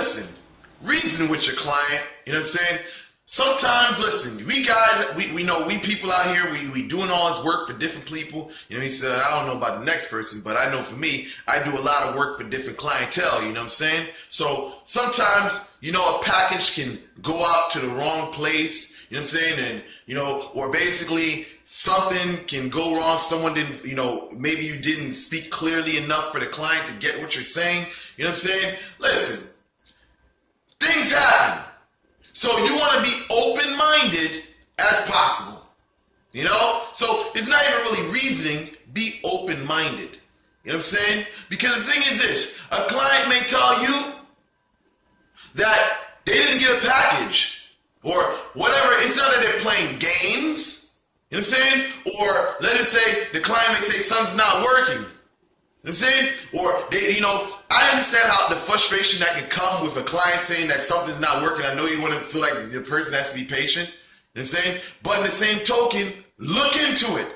listen, reason with your client. You know what I'm saying? Sometimes, listen, we guys, we know we people out here, we doing all this work for different people. You know, he said, I don't know about the next person, but I know for me, I do a lot of work for different clientele, you know what I'm saying? So sometimes, you know, a package can go out to the wrong place, you know what I'm saying? And, you know, or basically something can go wrong. Someone didn't, you know, maybe you didn't speak clearly enough for the client to get what you're saying. You know what I'm saying? Listen, things happen. So you want to be open-minded as possible, you know? So it's not even really reasoning, be open-minded. You know what I'm saying? Because the thing is this, a client may tell you that they didn't get a package or whatever. It's not that they're playing games, you know what I'm saying? Or let us say the client may say something's not working. You know what I'm saying? Or they, you know, I understand how the frustration that can come with a client saying that something's not working. I know you want to feel like the person has to be patient. You know what I'm saying? But in the same token, look into it.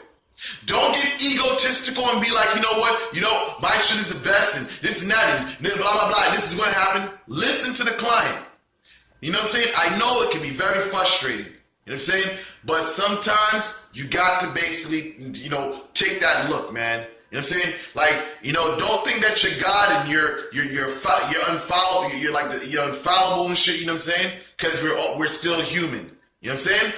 Don't get egotistical and be like, you know what? You know, my shit is the best and this and that and blah, blah, blah. This is going to happen. Listen to the client. You know what I'm saying? I know it can be very frustrating. You know what I'm saying? But sometimes you got to basically, you know, take that look, man. You know what I'm saying? Like, you know, don't think that you're God and you're unfollowable. You're infallible and shit. You know what I'm saying? Because we're still human. You know what I'm saying?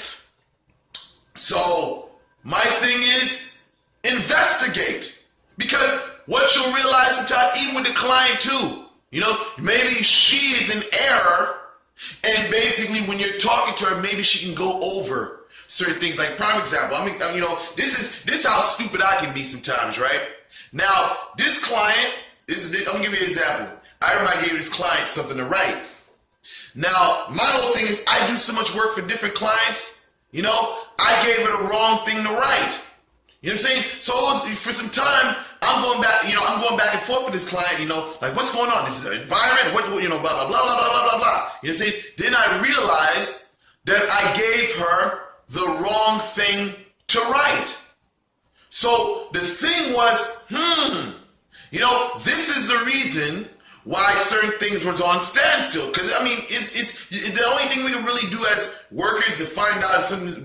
So my thing is investigate, because what you'll realize sometimes, even with the client too, you know, maybe she is in error, and basically when you're talking to her, maybe she can go over certain things. Like prime example, I mean, you know, this is how stupid I can be sometimes, right? Now, this client, I'm gonna give you an example. I remember I gave this client something to write. Now, my whole thing is I do so much work for different clients, you know, I gave her the wrong thing to write. You know what I'm saying? So for some time, I'm going back and forth with this client, you know, like what's going on? This is the environment, what, you know, blah, blah, blah, blah, blah, blah, blah, blah. You know what I'm saying? Then I realized that I gave her the wrong thing to write. So the thing was, you know, this is the reason why certain things were on standstill. Because I mean, it's the only thing we can really do as workers to find out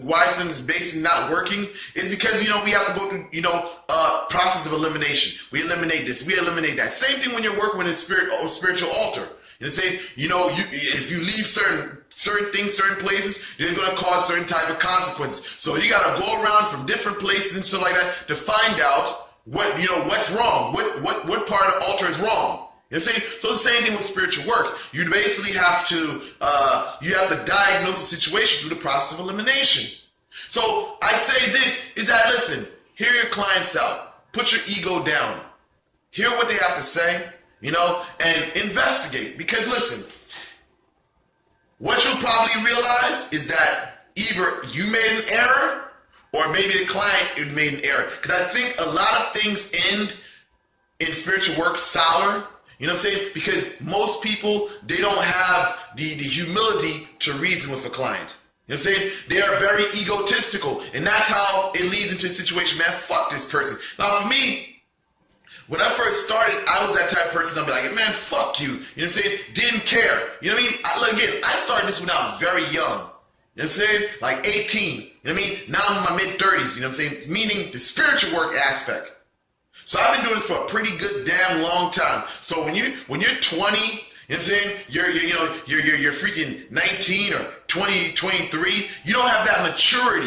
why something is basically not working is because, you know, we have to go through, you know, process of elimination. We eliminate this, we eliminate that. Same thing when you're working with a spiritual altar. You know what I'm saying? You know, if you leave certain things, certain places, it's going to cause certain type of consequences. So you got to go around from different places and stuff like that to find out what, you know, what's wrong, what part of the altar is wrong. You know what I'm saying? So the same thing with spiritual work. You basically have to diagnose the situation through the process of elimination. So I say this is that, listen, hear your clients out. Put your ego down. Hear what they have to say, you know, and investigate. Because listen, what you'll probably realize is that either you made an error or maybe the client made an error. Because I think a lot of things end in spiritual work sour. You know what I'm saying? Because most people, they don't have the humility to reason with a client. You know what I'm saying? They are very egotistical. And that's how it leads into a situation, man, fuck this person. Now for me, when I first started, I was that type of person. I'd be like, man, fuck you. You know what I'm saying? Didn't care. You know what I mean? Again, I started this when I was very young. You know what I'm saying? Like 18. You know what I mean? Now I'm in my mid-30s. You know what I'm saying? Meaning the spiritual work aspect. So I've been doing this for a pretty good damn long time. So when you're 20, you know what I'm saying? You're freaking 19 or 20, 23. You don't have that maturity.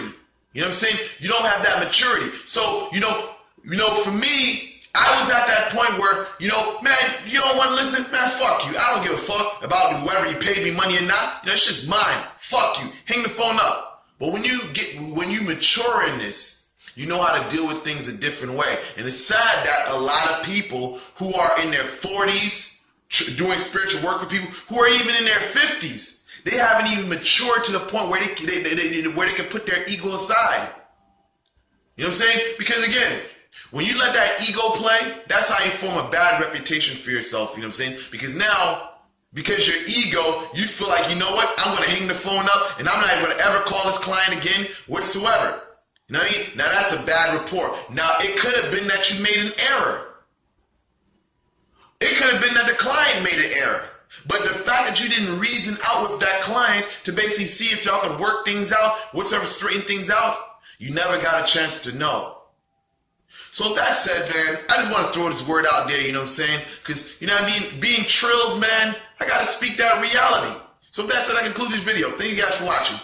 You know what I'm saying? You don't have that maturity. So, you know, for me, I was at that point where, you know, man, you don't want to listen? Man, fuck you. I don't give a fuck about whether you paid me money or not. You know, it's just mine. Fuck you. Hang the phone up. But when you mature in this, you know how to deal with things a different way. And it's sad that a lot of people who are in their 40s doing spiritual work for people who are even in their 50s, they haven't even matured to the point where they can put their ego aside. You know what I'm saying? Because again, when you let that ego play, that's how you form a bad reputation for yourself. You know what I'm saying? Because now, because your ego, you feel like, you know what? I'm going to hang the phone up and I'm not even going to ever call this client again whatsoever. You know what I mean? Now that's a bad report. Now it could have been that you made an error. It could have been that the client made an error. But the fact that you didn't reason out with that client to basically see if y'all could work things out, whatsoever, straighten things out, you never got a chance to know. So with that said, man, I just want to throw this word out there, you know what I'm saying? Because, you know what I mean? Being trills, man, I got to speak that reality. So with that said, I conclude this video. Thank you guys for watching.